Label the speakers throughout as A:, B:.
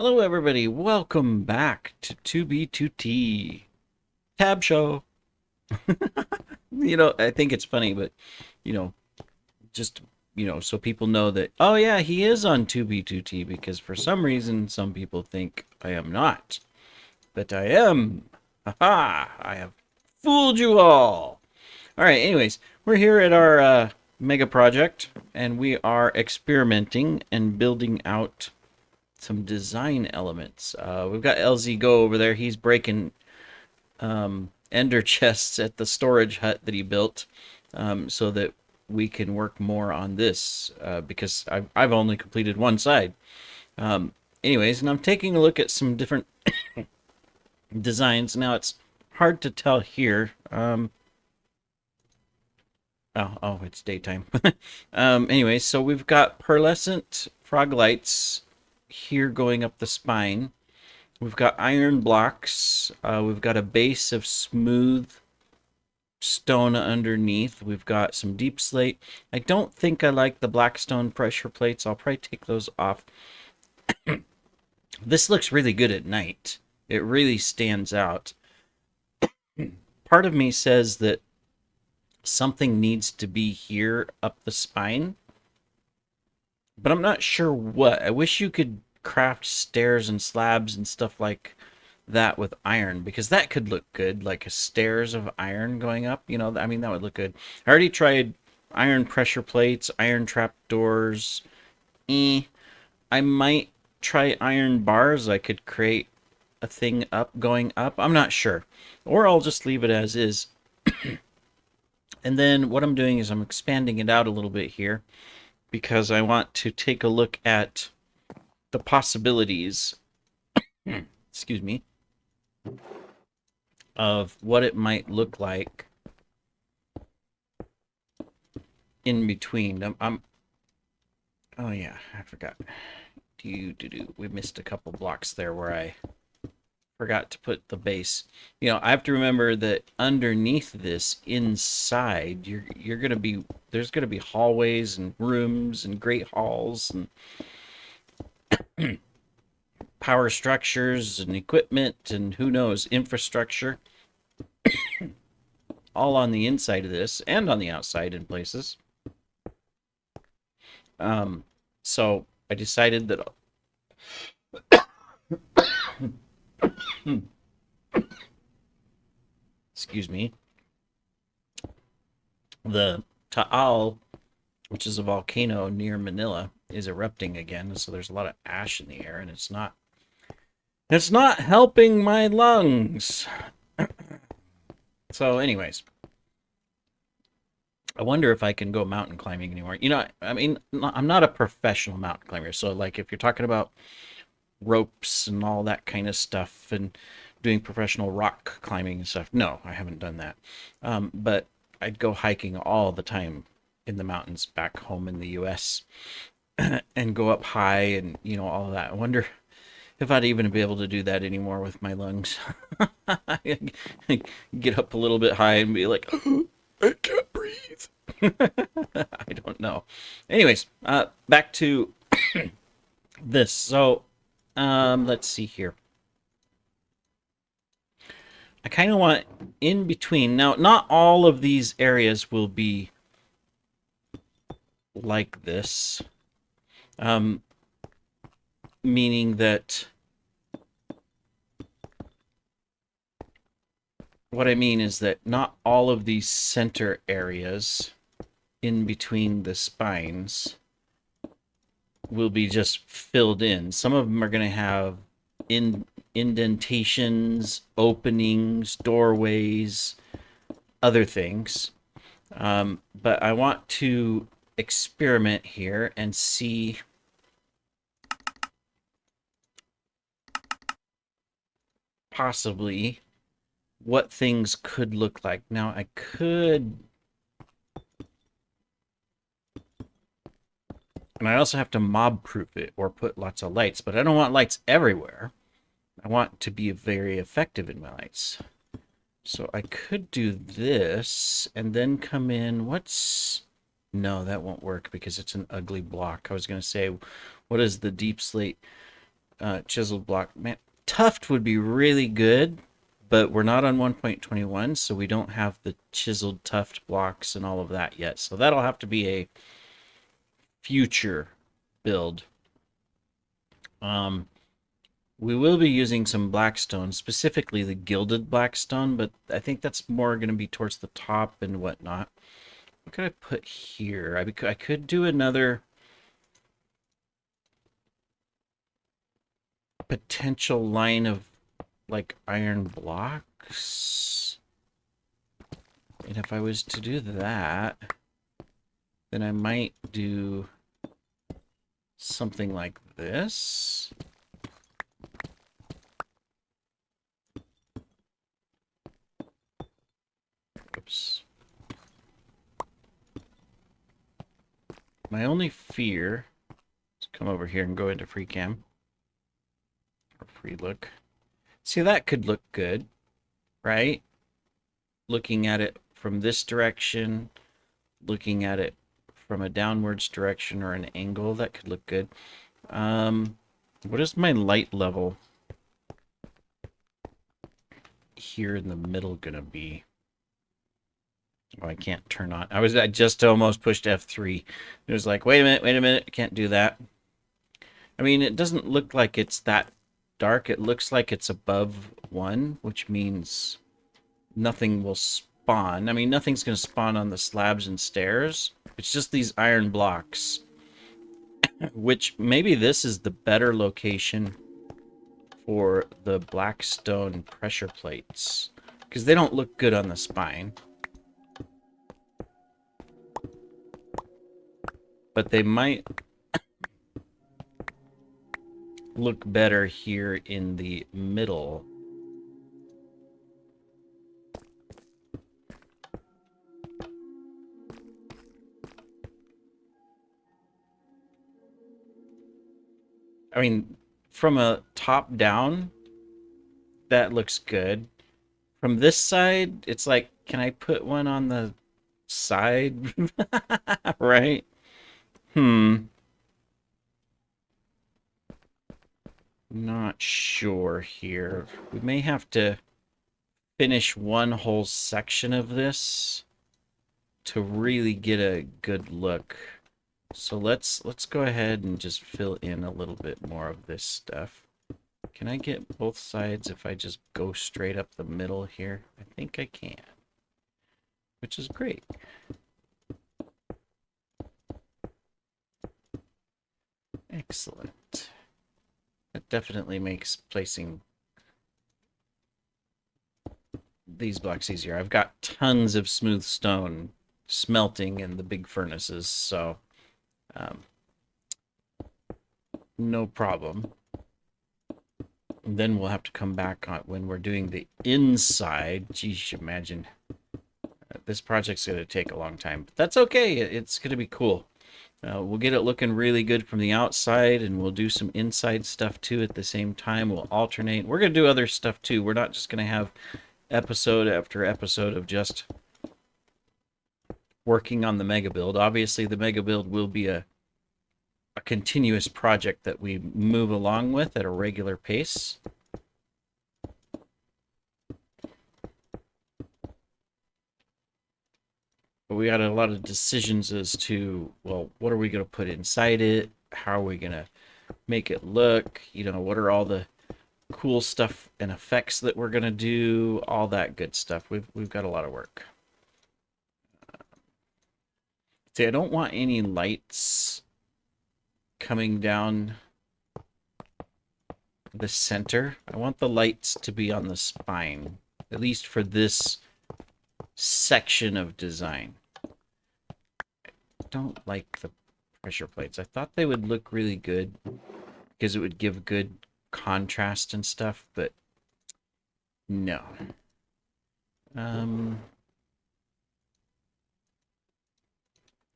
A: Hello, everybody. Welcome back to 2B2T Tab Show. I think it's funny, but you know, just so people know that. Oh yeah, he is on 2B2T because for some reason some people think I am not, but I am. Haha! I have fooled you all. All right. Anyways, we're here at our mega project, and we are experimenting and building out some design elements. We've got LZ Go over there. He's breaking ender chests at the storage hut that he built, so that we can work more on this because I've only completed one side. Anyways, and I'm taking a look at some different designs. Now it's hard to tell here. Oh, it's daytime. Anyways, so we've got pearlescent frog lights here going up the spine. We've got iron blocks. We've got a base of smooth stone underneath. We've got some deep slate. I don't think I like the black stone pressure plates. I'll probably take those off. This looks really good at night. It really stands out. Part of me says that something needs to be here up the spine, but I'm not sure what. I wish you could craft stairs and slabs and stuff like that with iron, because that could look good, like a stairs of iron going up. I mean, that would look good. I already tried iron pressure plates, iron trap doors. I might try iron bars. I could create a thing up going up. I'm not sure. Or I'll just leave it as is. And then what I'm doing is I'm expanding it out a little bit here because I want to take a look at the possibilities, excuse me, of what it might look like in between. Oh yeah, I forgot. We missed a couple blocks there where I forgot to put the base. I have to remember that underneath this, inside, you're gonna be there's gonna be hallways and rooms and great halls and power structures and equipment and who knows, infrastructure, all on the inside of this and on the outside in places. So I decided that excuse me, the Taal, which is a volcano near Manila, is erupting again, so there's a lot of ash in the air, and it's not helping my lungs. So, anyways, I wonder if I can go mountain climbing anymore. I mean, I'm not a professional mountain climber, so like if you're talking about ropes and all that kind of stuff and doing professional rock climbing and stuff, no, I haven't done that. But I'd go hiking all the time in the mountains back home in the U.S. and go up high and all of that. I wonder if I'd even be able to do that anymore with my lungs. Get up a little bit high and be like, I can't breathe. I don't know. Anyways, back to this. So, let's see here. I kind of want in between. Now, not all of these areas will be like this. Meaning that what I mean is that not all of these center areas in between the spines will be just filled in. Some of them are going to have indentations, openings, doorways, other things. But I want to experiment here and see possibly what things could look like. Now, I could, and I also have to mob proof it or put lots of lights, but I don't want lights everywhere. I want to be very effective in my lights. So I could do this and then come in. No, that won't work because it's an ugly block. I was going to say, what is the deep slate chiseled block. Man, tuft would be really good, but we're not on 1.21, so we don't have the chiseled tuft blocks and all of that yet. So that'll have to be a future build. We will be using some blackstone, specifically the gilded blackstone, but I think that's more going to be towards the top and whatnot. What could I put here? I could do another potential line of like iron blocks. And if I was to do that, then I might do something like this. Oops. My only fear, let's come over here and go into free cam or free look. See, that could look good, right? Looking at it from this direction, looking at it from a downwards direction or an angle, that could look good. What is my light level here in the middle gonna be? Oh, I can't turn on. I just almost pushed F3. It was like, wait a minute, I can't do that. I mean, it doesn't look like it's that dark. It looks like it's above 1, which means nothing will spawn. I mean, nothing's going to spawn on the slabs and stairs. It's just these iron blocks, which maybe this is the better location for the blackstone pressure plates, because they don't look good on the spine. But they might look better here in the middle. I mean, from a top down, that looks good. From this side, it's like, can I put one on the side? Right? Not sure here. We may have to finish one whole section of this to really get a good look. So let's go ahead and just fill in a little bit more of this stuff. Can I get both sides if I just go straight up the middle here? I think I can, which is great. Excellent. That definitely makes placing these blocks easier. I've got tons of smooth stone smelting in the big furnaces, so no problem. And then we'll have to come back on when we're doing the inside. Geez, imagine. This project's going to take a long time, but that's okay. It's going to be cool. We'll get it looking really good from the outside, and we'll do some inside stuff too at the same time. We'll alternate. We're going to do other stuff too. We're not just going to have episode after episode of just working on the mega build. Obviously, the mega build will be a continuous project that we move along with at a regular pace. But we got a lot of decisions as to, well, what are we going to put inside it? How are we going to make it look? You know, what are all the cool stuff and effects that we're going to do? All that good stuff. We've got a lot of work. See, I don't want any lights coming down the center. I want the lights to be on the spine, at least for this section of design. I don't like the pressure plates. I thought they would look really good because it would give good contrast and stuff, but no.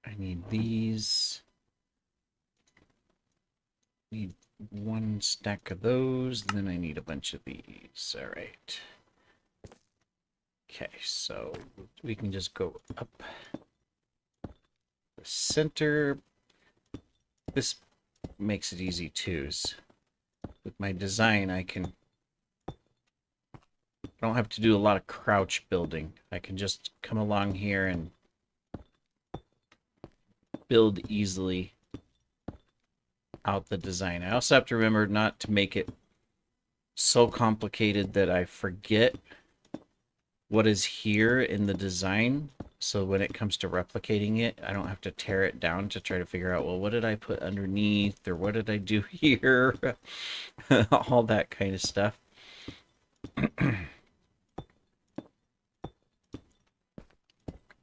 A: I need these. Need one stack of those, then I need a bunch of these. All right. Okay, so we can just go up the center. This makes it easy too. with my design, I don't have to do a lot of crouch building. I can just come along here and build easily out the design. I also have to remember not to make it so complicated that I forget what is here in the design. So when it comes to replicating it, I don't have to tear it down to try to figure out, well, what did I put underneath or what did I do here? All that kind of stuff.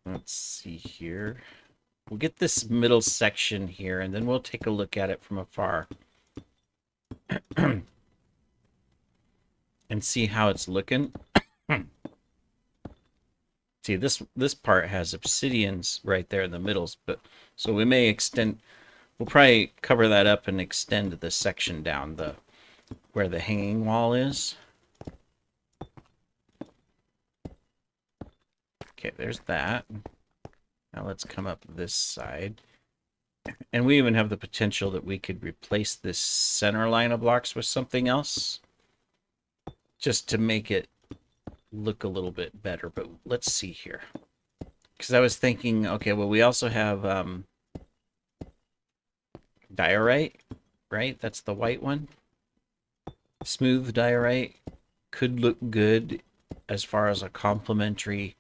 A: Let's see here. We'll get this middle section here, and then we'll take a look at it from afar and see how it's looking. See, this part has obsidians right there in the middles, but so we may extend. We'll probably cover that up and extend this section down where the hanging wall is. Okay, there's that. Now let's come up this side. And we even have the potential that we could replace this center line of blocks with something else, just to make it look a little bit better. But let's see here. Because I was thinking, okay, well, we also have diorite, right? That's the white one. Smooth diorite could look good as far as a complementary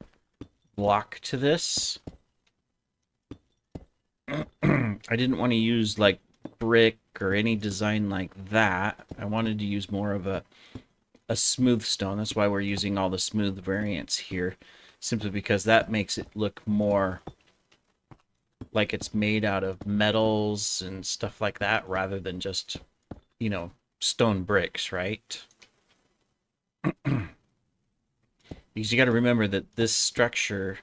A: block to this. I didn't want to use like brick or any design like that. I wanted to use more of a smooth stone. That's why we're using all the smooth variants here, simply because that makes it look more like it's made out of metals and stuff like that rather than just, you know, stone bricks, right? Because you got to remember that this structure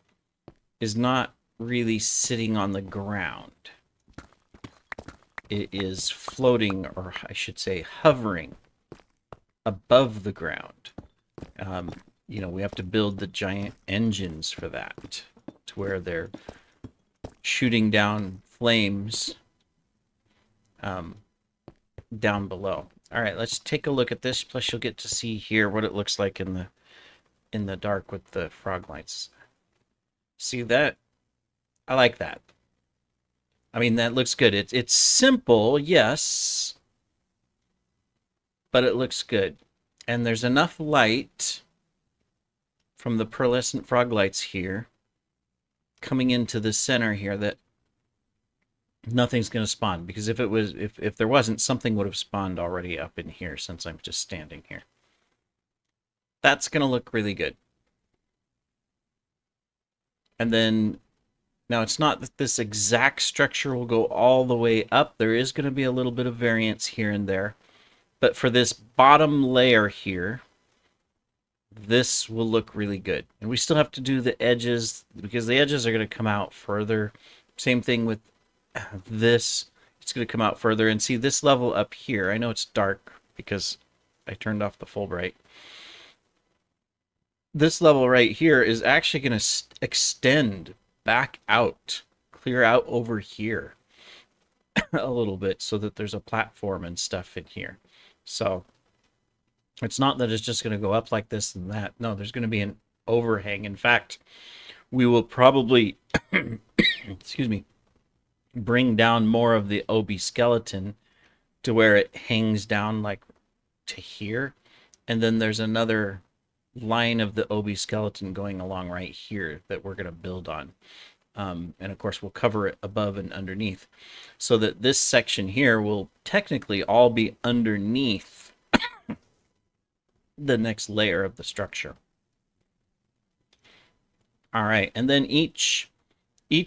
A: is not really sitting on the ground. It is floating, or I should say hovering, above the ground. You know, we have to build the giant engines for that, to where they're shooting down flames down below. All right, let's take a look at this. Plus, you'll get to see here what it looks like in the dark with the frog lights. See that? I like that. I mean, that looks good. It's simple, yes, but it looks good. And there's enough light from the pearlescent frog lights here coming into the center here that nothing's going to spawn, because if there wasn't, something would have spawned already up in here since I'm just standing here. That's going to look really good. And then now it's not that this exact structure will go all the way up. There is going to be a little bit of variance here and there. But for this bottom layer here, this will look really good. And we still have to do the edges, because the edges are going to come out further. Same thing with this. It's going to come out further. And see this level up here, I know it's dark because I turned off the full bright. This level right here is actually going to extend back out, clear out over here a little bit, so that there's a platform and stuff in here. So it's not that it's just going to go up like this and that. No, there's going to be an overhang. In fact, we will probably, excuse me, bring down more of the OB skeleton to where it hangs down like to here. And then there's another line of the OB skeleton going along right here that we're going to build on. And of course, we'll cover it above and underneath, so that this section here will technically all be underneath the next layer of the structure. All right, and then each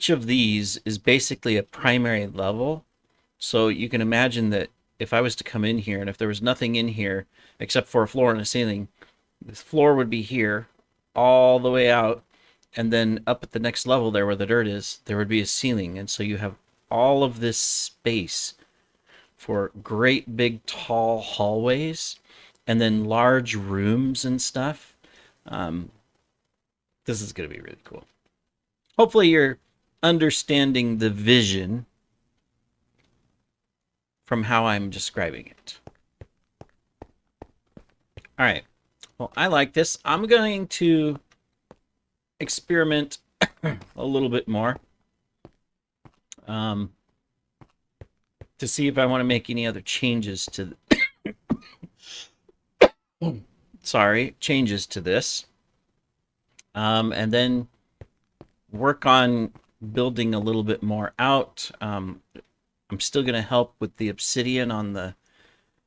A: of these is basically a primary level. So you can imagine that if I was to come in here, and if there was nothing in here except for a floor and a ceiling, this floor would be here all the way out, and then up at the next level there where the dirt is, there would be a ceiling. And so you have all of this space for great big tall hallways and then large rooms and stuff. This is going to be really cool. Hopefully you're understanding the vision from how I'm describing it. All right. Well, I like this. I'm going to experiment a little bit more um, to see if I want to make any other changes to. Changes to this, and then work on building a little bit more out. I'm still going to help with the obsidian on the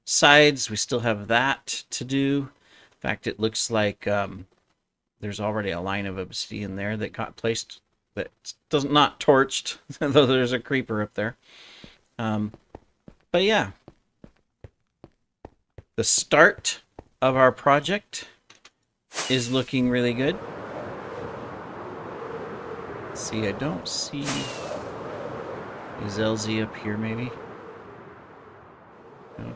A: sides. We still have that to do. In fact, it looks like there's already a line of obsidian there that got placed that does not torched, though there's a creeper up there. But yeah, the start of our project is looking really good. Let's see, I don't see... Is LZ up here, maybe? No.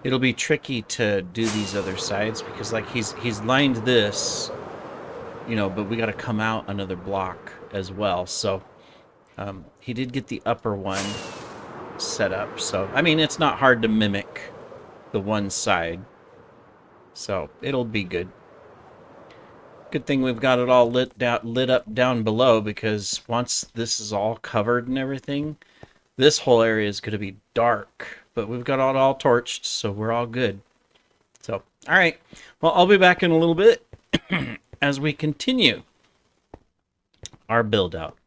A: It'll be tricky to do these other sides because, like, he's lined this, you know, but we got to come out another block as well. So he did get the upper one set up. So I mean, it's not hard to mimic the one side. So it'll be good. Good thing we've got it all lit up down below, because once this is all covered and everything, this whole area is going to be dark. But we've got it all torched, so we're all good. So, all right. Well, I'll be back in a little bit as we continue our build out.